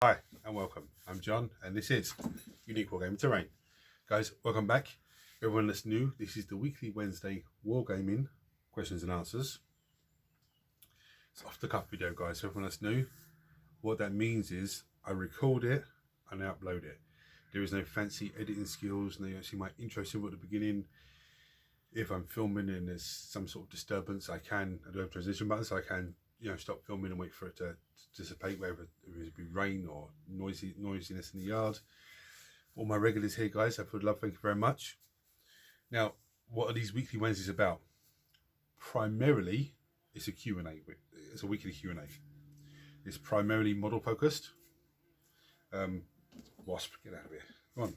Hi and welcome. I'm John and this is Unique Wargaming Terrain. Guys, welcome back. Everyone that's new, this is the weekly Wednesday Wargaming questions and answers. It's off the cuff video, guys. So everyone that's new, what that means is I record it and I upload it. There is no fancy editing skills, no actually my intro symbol at the beginning. If I'm filming and there's some sort of disturbance, I do have transition buttons, so I can stop filming and wait for it to dissipate, whether it be rain or noisiness in the yard. All my regulars here, guys, I would love, thank you very much. Now, what are these weekly Wednesdays about? Primarily, it's a Q&A. It's a weekly Q&A. It's primarily model focused. Wasp, get out of here. Come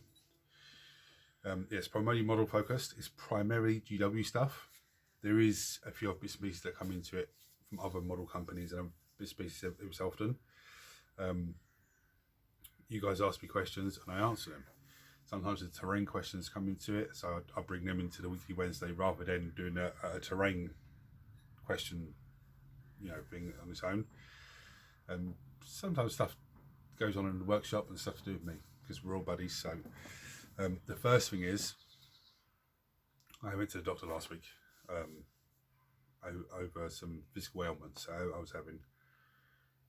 on. It's primarily model focused. It's primarily GW stuff. There is a few bits and pieces that come into it from other model companies, and bits and pieces every so often. You guys ask me questions and I answer them. Sometimes the terrain questions come into it, so I bring them into the weekly Wednesday rather than doing a terrain question, thing on its own. Sometimes stuff goes on in the workshop and stuff to do with me because we're all buddies. So the first thing is, I went to the doctor last week over some physical ailments I was having,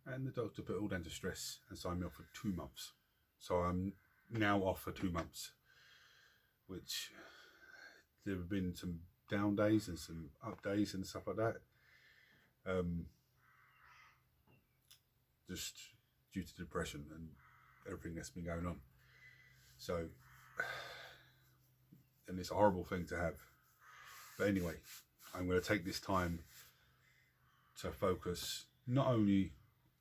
and the doctor put it all down to stress and signed me off for 2 months. So I'm now off for 2 months, which there have been some down days and some up days and stuff like that. Just due to depression and everything that's been going on. So, and it's a horrible thing to have. But anyway, I'm going to take this time to focus not only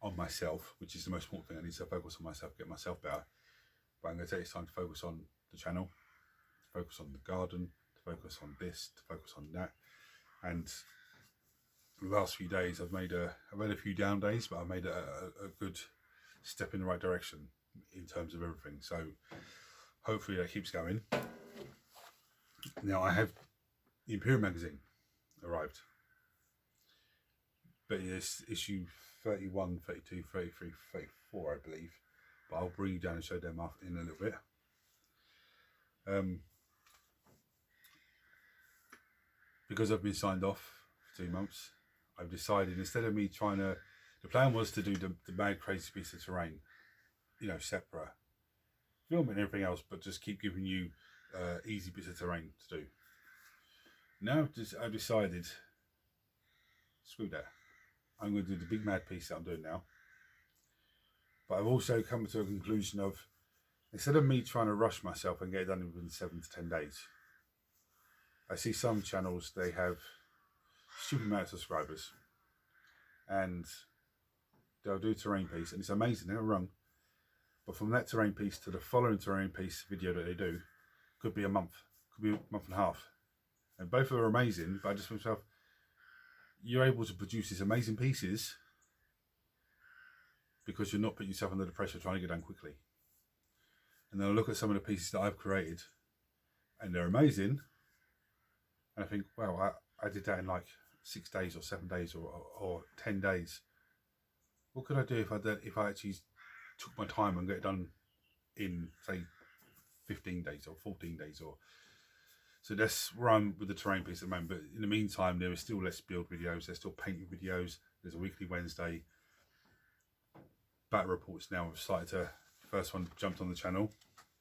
on myself, which is the most important thing. I need to focus on myself, get myself better. But I'm going to take this time to focus on the channel, to focus on the garden, to focus on this, to focus on that. And the last few days, I've had a few down days, but I've made a good step in the right direction in terms of everything. So hopefully that keeps going. Now I have the Imperium magazine arrived, but it's issue 31, 32, 33, 34, I believe. But I'll bring you down and show them off in a little bit. Because I've been signed off for 2 months, I've decided, instead of me the plan was to do the mad crazy piece of terrain, separate, film and everything else, but just keep giving you easy bits of terrain to do. Now I've decided, screw that. I'm going to do the big mad piece that I'm doing now. But I've also come to a conclusion of, instead of me trying to rush myself and get it done within 7 to 10 days, I see some channels, they have stupid amount of subscribers and they'll do a terrain piece and it's amazing, they're not wrong. But from that terrain piece to the following terrain piece video that they do, could be a month, could be a month and a half. And both of them are amazing, but I just think to myself, you're able to produce these amazing pieces because you're not putting yourself under the pressure of trying to get done quickly. And then I look at some of the pieces that I've created and they're amazing. And I think, wow, I did that in like 6 days or 7 days or 10 days. What could I do if I actually took my time and get it done in, say, 15 days or 14 days? So that's where I'm with the terrain piece at the moment. But in the meantime, there is still less build videos, there's still painting videos, there's a weekly Wednesday. Battle reports now have started to, first one jumped on the channel.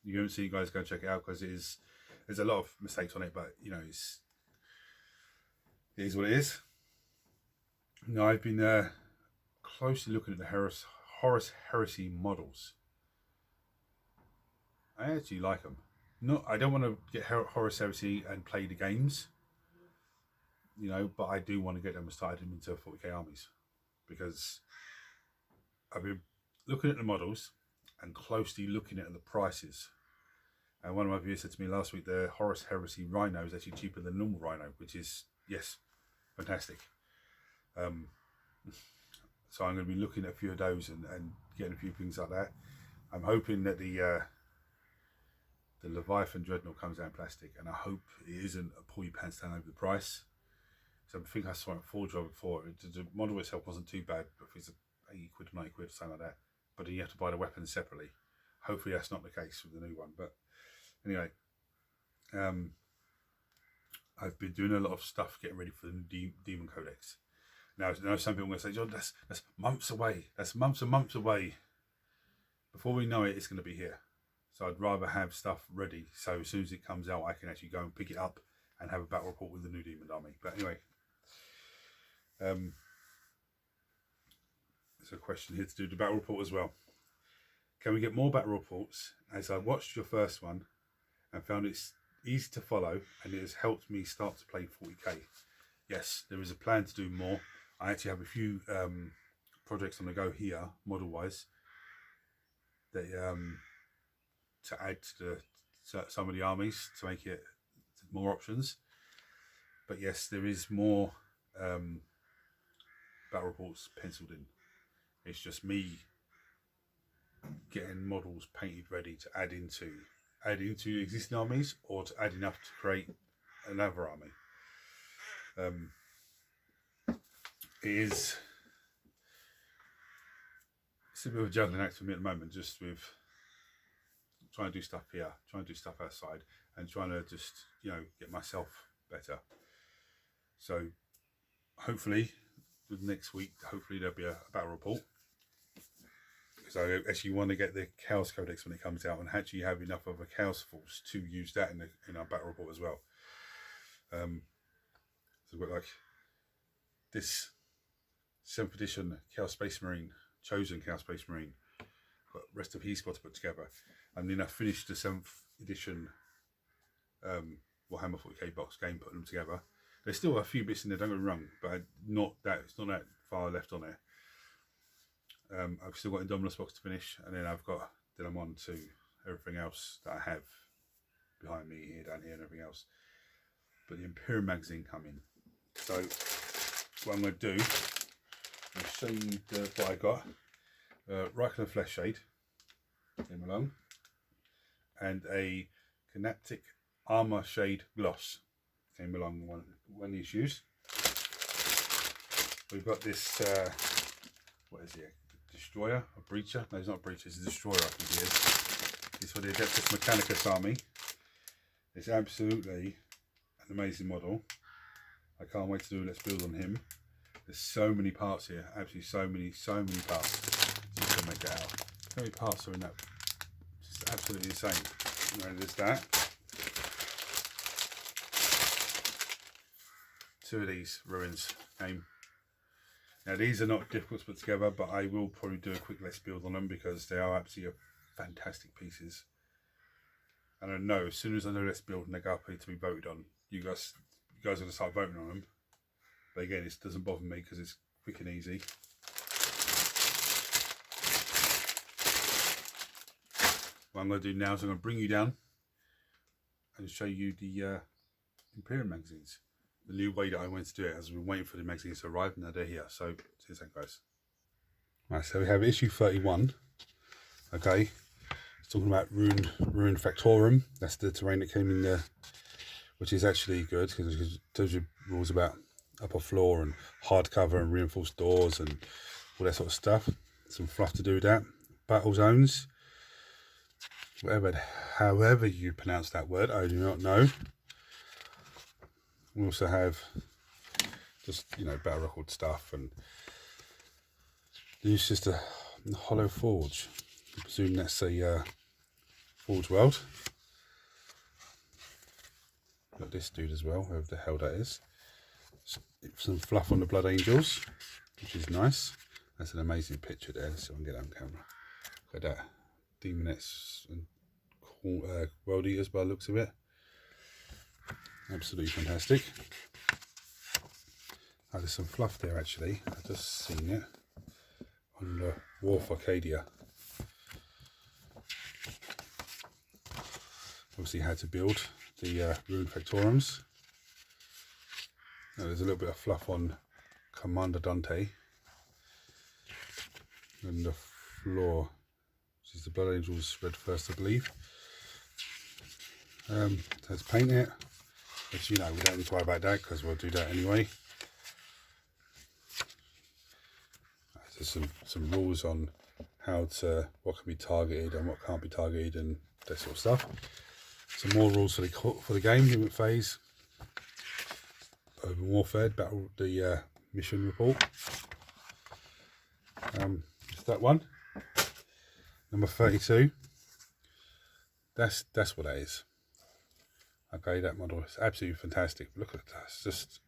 You haven't seen, you guys go check it out because there's a lot of mistakes on it, but it is what it is. Now I've been closely looking at the Horus Heresy models. I actually like them. I don't want to get Horus Heresy and play the games, but I do want to get them and start them into 40k armies, because I've been looking at the models and closely looking at the prices. And one of my viewers said to me last week, the Horus Heresy Rhino is actually cheaper than normal Rhino, which is, yes, fantastic. So I'm going to be looking at a few of those and getting a few things like that. I'm hoping that the Leviathan Dreadnought comes out in plastic, and I hope it isn't a pull your pants down over the price. So I think I saw it at 4 before. The model itself wasn't too bad, but if it's 80 quid, 90 quid, something like that, but then you have to buy the weapons separately. Hopefully that's not the case with the new one. But anyway, I've been doing a lot of stuff getting ready for the Demon Codex. Now some people are going to say, John, that's months away. That's months and months away. Before we know it, it's going to be here. So I'd rather have stuff ready, so as soon as it comes out, I can actually go and pick it up and have a battle report with the new Demon Army. But anyway, there's a question here to do the battle report as well. Can we get more battle reports? As I watched your first one and found it's easy to follow, and it has helped me start to play 40k. Yes, there is a plan to do more. I actually have a few projects on the go here, model-wise, that to add to some of the armies to make it more options. But yes, there is more battle reports penciled in. It's just me getting models painted ready to add into existing armies, or to add enough to create another army. It's a bit of a juggling act for me at the moment, just with trying to do stuff here, trying to do stuff outside, and trying to just, get myself better. So hopefully with next week, hopefully there'll be a battle report, because I actually want to get the Chaos Codex when it comes out, and actually have enough of a Chaos Force to use that in our battle report as well. So we've got like this 7th edition Chaos Space Marine, chosen Chaos Space Marine, got Rest of Peace squad to put together, and then I finished the 7th edition Warhammer 40k box game, putting them together. There's still a few bits in there, don't get me wrong, but it's not that far left on there. I've still got Indominus box to finish, and then I'm on to everything else that I have behind me here, down here, and everything else. But the Imperium magazine coming. So what I'm going to do, I'll show you what I got. Reichland Flesh Shade came along, and a Kinetic Armor Shade Gloss came along one of these issues. We've got this, what is it? Destroyer, a breacher? No, it's not a breacher, it's a destroyer, I think it is. It's for the Adeptus Mechanicus army. It's absolutely an amazing model. I can't wait to do Let's Build on him. There's so many parts here, absolutely so many parts to make it out. How many parts are in that? It's absolutely insane. And there's that. 2 of these ruins came. Now these are not difficult to put together, but I will probably do a quick Let's Build on them, because they are absolutely fantastic pieces. And I know as soon as I know Let's Build and they go up to be voted on, you guys are going to start voting on them. But again, it doesn't bother me because it's quick and easy. What I'm going to do now is I'm going to bring you down and show you the Imperium magazines. The new way that I went to do it, as we've been waiting for the magazines to arrive, and now they're here. So, see that, guys. Right, so we have issue 31. Okay, it's talking about Rune Factorum. That's the terrain that came in there, which is actually good, because it tells you rules about upper floor and hardcover and reinforced doors and all that sort of stuff. Some fluff to do with that. Battle zones, however you pronounce that word, I do not know. We also have just, battle record stuff, and there's just a Hollow Forge. I presume that's a Forge World. Got this dude as well, whoever the hell that is. Some fluff on the Blood Angels, which is nice. That's an amazing picture there, so I can get that on camera. Look at that. Demonettes and World Eaters by the looks of it. Absolutely fantastic. Oh, there's some fluff there actually. I've just seen it on the War for Arcadia. Obviously how to build the Rune Factorums. Now, there's a little bit of fluff on Commander Dante. And the floor, which is the Blood Angels red first, I believe. Let's paint it. But we don't need to worry about that because we'll do that anyway. There's some rules on what can be targeted and what can't be targeted and that sort of stuff. Some more rules for the game, movement phase, urban warfare, the mission report. It's that one, number 32. That's what that is. Okay, that model is absolutely fantastic. Look at that. It's just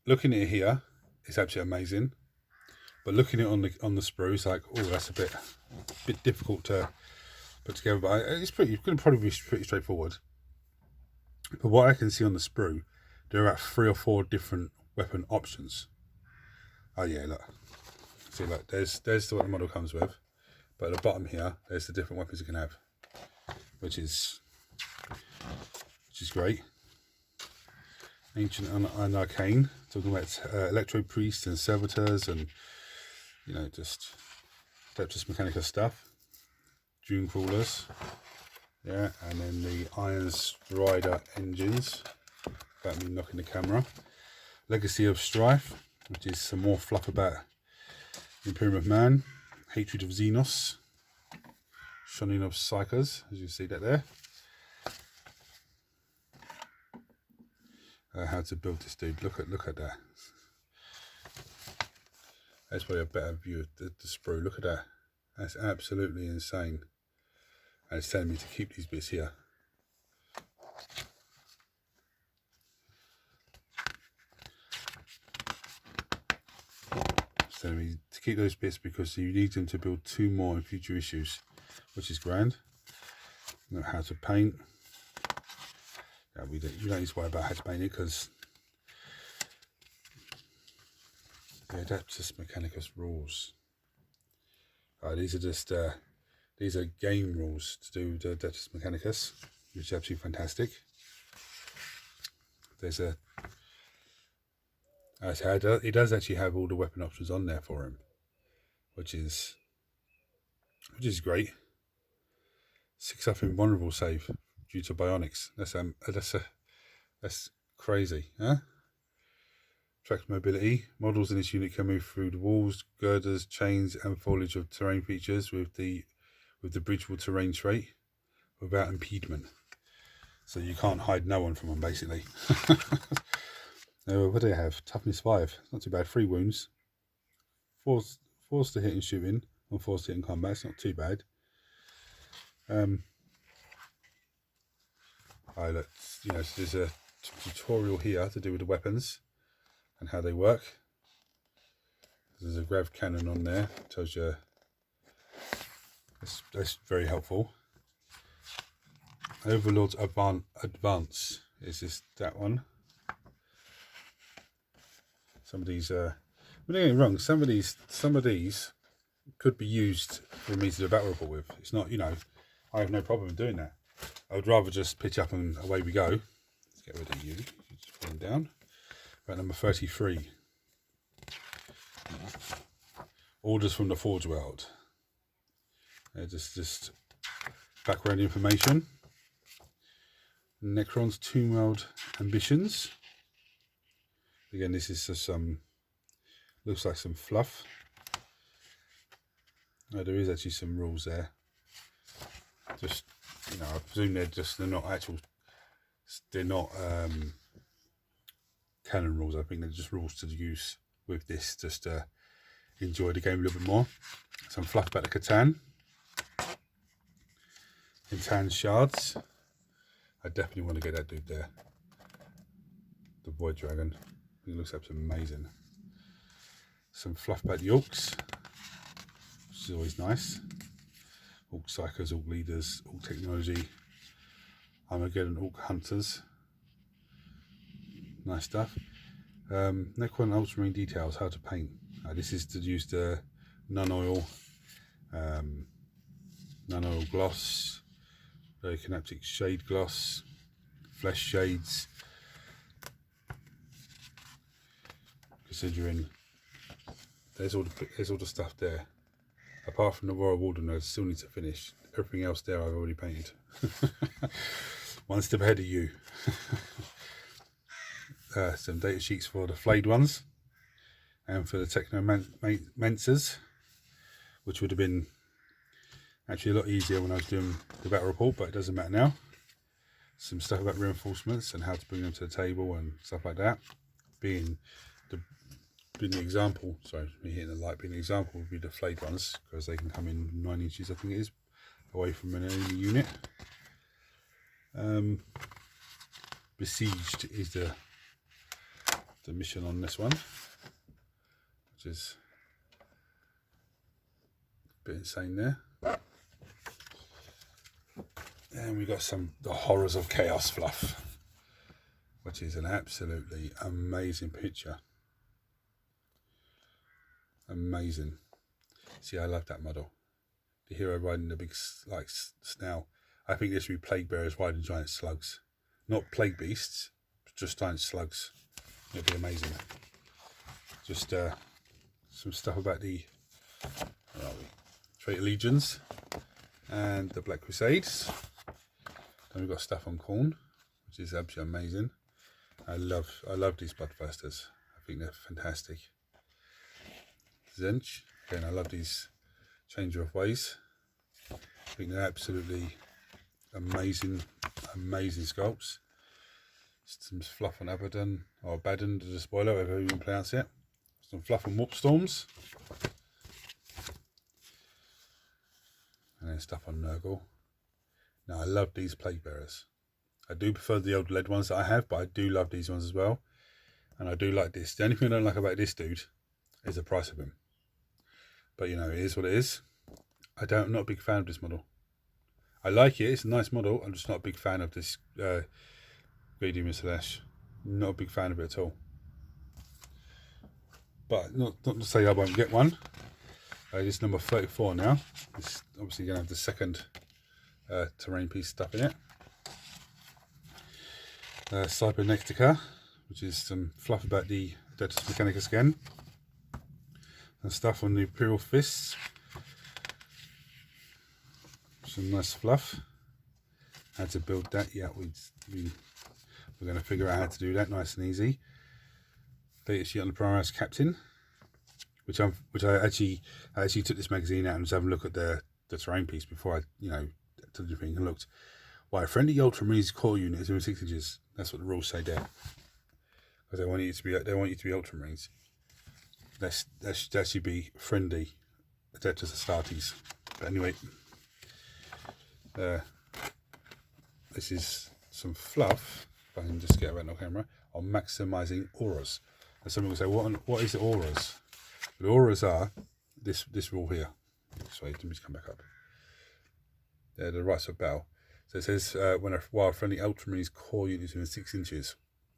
looking at it here, it's absolutely amazing. But looking at it on the sprue, it's like, oh, that's a bit difficult to put together. But it's going to probably be pretty straightforward. But what I can see on the sprue, there are about 3 or 4 different weapon options. Oh yeah, look. See, look, there's what the model comes with. But at the bottom here, there's the different weapons you can have, which is great. Ancient and arcane, talking about electro priests and servitors and, you know, just Adeptus Mechanica stuff. Dune crawlers, yeah, and then the Iron Strider engines. About me knocking the camera. Legacy of Strife, which is some more fluff about Imperium of Man. Hatred of Xenos. Shunning of Psychers, as you see that there. How to build this dude. Look at that. That's probably a better view of the sprue. Look at that. That's absolutely insane. And it's telling me to keep these bits here. It's telling me to keep those bits because you need them to build 2 more in future issues, which is grand. Know how to paint. Yeah, you don't need to worry about how to paint it because the Adeptus Mechanicus rules. These are just these are game rules to do the Adeptus Mechanicus, which is absolutely fantastic. There's a he does actually have all the weapon options on there for him, which is great. 6 up invulnerable save due to bionics. That's crazy, huh? Track mobility. Models in this unit can move through the walls, girders, chains, and foliage of terrain features with the bridgeable terrain trait without impediment. So you can't hide no one from them, basically. What do they have? Toughness 5. Not too bad. 3 wounds. Force to hit and shooting, or force to hit in combat. It's not too bad. Look, you know, so there's a tutorial here to do with the weapons and how they work. There's a grav cannon on there. Tells you that's very helpful. Overlord's advance is that one. Some of these, don't get me wrong. Some of these could be used for me to do a battle report with. It's not, you know, I have no problem doing that. I would rather just pitch up and away we go. Let's get rid of you. Just put them down. Right, number 33. Orders from the Forge World. Just background information. Necron's Tomb World ambitions. Again, this is just some, looks like some fluff. No, there is actually some rules there. Just, you know, I presume they're not canon rules. I think they're just rules to use with this, just to enjoy the game a little bit more. Some fluff about the Catan. Catan shards. I definitely want to get that dude there. The Void Dragon. He looks absolutely amazing. Some fluff about the Orcs, which is always nice. Orc Psychers, Orc Leaders, Orc Technology, Armageddon Orc Hunters. Nice stuff. Necron Ultramarine Details, how to paint. This is to use the non-oil gloss, Kinaptic Shade Gloss, Flesh Shades. Considering there's all the stuff there. Apart from the Royal Warden, I still need to finish. Everything else there I've already painted. One step ahead of you. Some data sheets for the flayed ones and for the Technomancers, which would have been actually a lot easier when I was doing the battle report, but it doesn't matter now. Some stuff about reinforcements and how to bring them to the table and stuff like that. Being the example, sorry, me hitting the light, being the example would be the flayed ones, because they can come in 9 inches, I think it is, away from an enemy unit. Besieged is the mission on this one, which is a bit insane there. And we got the horrors of chaos fluff, which is an absolutely amazing picture. Amazing. See, I love that model. The hero riding the big snail. I think there should be plague bearers riding giant slugs. Not plague beasts, but just giant slugs. It'd be amazing. Just some stuff about the Traitor Legions and the Black Crusades. Then we've got stuff on Khorne, which is absolutely amazing. I love these Bloodthirsters. I think they're fantastic. Zench, again, I love these Changer of Ways. I think they're absolutely amazing sculpts. Some fluff on Abaddon, or Abaddon, the spoiler, however you can pronounce it. Some fluff on Warp Storms. And then stuff on Nurgle. Now, I love these Plague Bearers. I do prefer the old lead ones that I have, but I do love these ones as well. And I do like this. The only thing I don't like about this dude is the price of him. But, you know, it is what it is. I'm not a big fan of this model. I like it. It's a nice model. I'm just not a big fan of this Great Demon Slash. Not a big fan of it at all. But not to say I won't get one. This is number 34 now. It's obviously going to have the second terrain piece stuff in it. Cybernectica, which is some fluff about the Adeptus Mechanicus again. And stuff on the Imperial Fists. Some nice fluff. How to build that? Yeah, we're going to figure out how to do that nice and easy. Data sheet on the Primaris Captain, which I actually took this magazine out and just have a look at the terrain piece before I did the thing and looked. Why, friendly Ultramarines core unit is 6 inches. That's what the rules say there. Because they want you to be Ultramarines. That should be friendly Adeptus Astartes. But anyway, this is some fluff. If I can just get around on camera, on maximising auras. And someone will say, what is the auras? The auras are this rule here. Sorry, let me just come back up. They're the rights of battle. So it says while friendly Ultramarines core unit is within 6 inches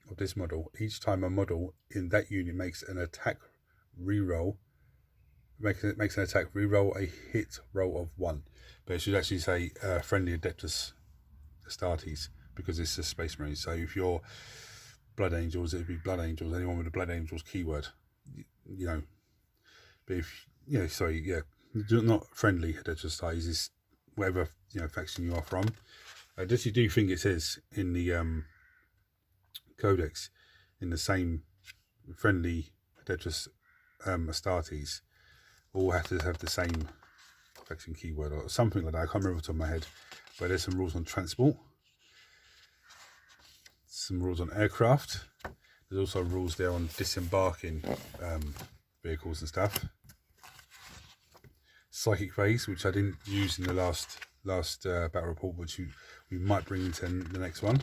of this model, each time a model in that unit makes an attack reroll, a hit roll of 1. But it should actually say friendly Adeptus Astartes, because it's a Space Marine. So if you're Blood Angels, it would be Blood Angels. Anyone with a Blood Angels keyword, But if not friendly Adeptus Astartes is whatever faction you are from. This you do think it says in the Codex, in the same friendly Adeptus Astartes, all have to have the same faction keyword or something like that. I can't remember off the top of my head. But there's some rules on transport, some rules on aircraft. There's also rules there on disembarking vehicles and stuff. Psychic phase, which I didn't use in the last battle report, which we might bring into the next one.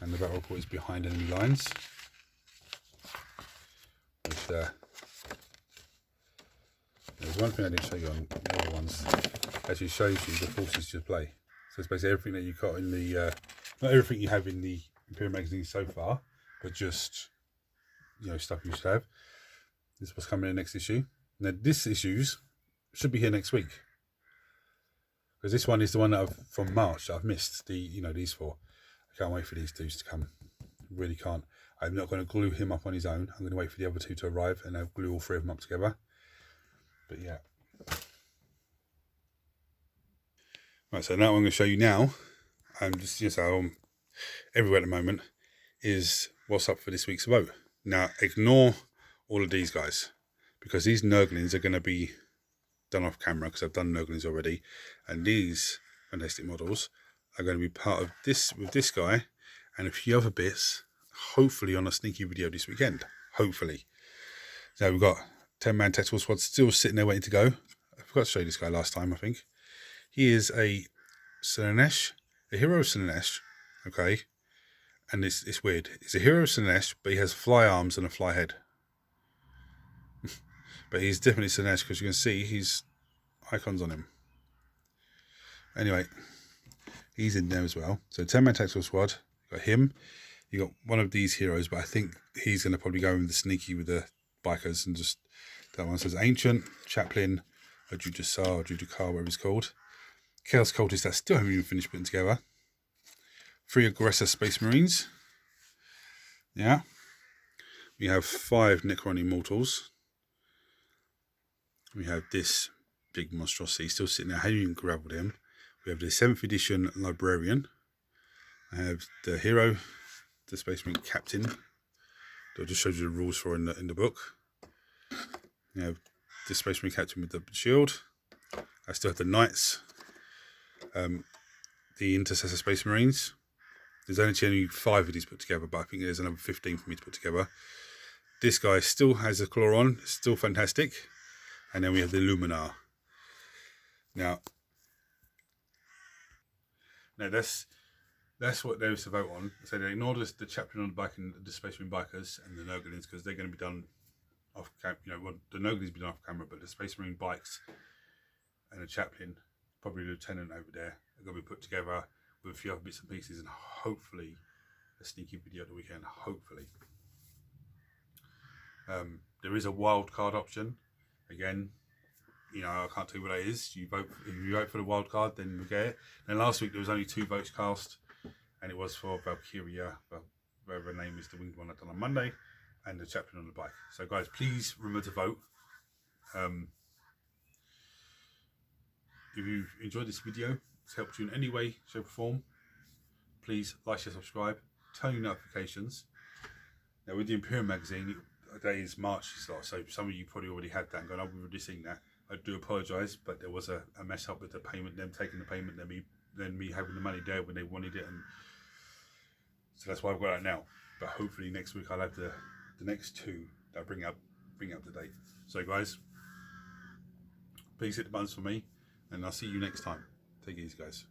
And the battle report is behind enemy lines. Which, there's one thing I didn't show you on the other ones. Actually shows you the forces you play. So it's basically everything that you got in the not everything you have in the Imperium magazine so far, but just stuff you should have. This is what's coming in the next issue. Now this issues should be here next week, because this one is the one that from March that I've missed. These four. I can't wait for these dudes to come. Really can't. I'm not going to glue him up on his own. I'm going to wait for the other two to arrive and I'll glue all 3 of them up together. But yeah. Right, so now what I'm going to show you now, I'm just everywhere at the moment, is what's up for this week's vote. Now, ignore all of these guys, because these Nurglings are going to be done off camera because I've done Nurglings already, and these fantastic models are going to be part of this with this guy and a few other bits, hopefully on a sneaky video this weekend. Hopefully. So we've got 10-man tactical squad still sitting there waiting to go. I forgot to show you this guy last time, I think. He is a Slaanesh, a hero of Slaanesh, okay? And it's weird. He's a hero of Slaanesh, but he has fly arms and a fly head. But he's definitely Slaanesh because you can see his icons on him. Anyway, he's in there as well. So 10-man tactical squad. You got him. You got one of these heroes, but I think he's going to probably go in with the sneaky with the bikers and just that one says Ancient, Chaplain, or Jujasar, or Judakar, whatever he's called. Chaos Cultist that still haven't even finished putting together. 3 Aggressor Space Marines. Yeah. We have 5 Necron Immortals. We have this big monstrosity still sitting there. I haven't even grabbed him. We have the 7th edition Librarian. I have the hero, the Space Marine Captain. That just shows you the rules for in the book. You have the Space Marine Captain with the shield. I still have the Knights. The Intercessor Space Marines. There's only 5 of these put together, but I think there's another 15 for me to put together. This guy still has a claw on, still fantastic. And then we have the Luminar. Now that's what there is to vote on. So they ignored the Chaplain on the bike and the Space Marine Bikers and the Nurglings because they're going to be done off camera. You know, well, the Nurglings be done off camera, but the Space Marine Bikes and the Chaplain, probably the Lieutenant over there, are going to be put together with a few other bits and pieces and hopefully a sneaky video at the weekend. Hopefully. There is a wild card option. Again, you know, I can't tell you what that is. If you vote for the wild card, then you get it. And last week there was only 2 votes cast, and it was for Valkyria, whatever her name is, the winged one I done on Monday, and the Chaplain on the bike. So guys, please remember to vote. If you've enjoyed this video, it's helped you in any way, shape or form, please like, share, subscribe, turn your notifications. Now with the Imperium magazine, today is March slot, so some of you probably already had that and gone, oh, we've already seen that. I do apologise, but there was a mess up with the payment, them taking the payment, then me having the money there when they wanted it, and so that's why I've got it now. But hopefully next week I'll have the next 2 that bring up to date. So guys, please hit the buttons for me, and I'll see you next time. Take it easy, guys.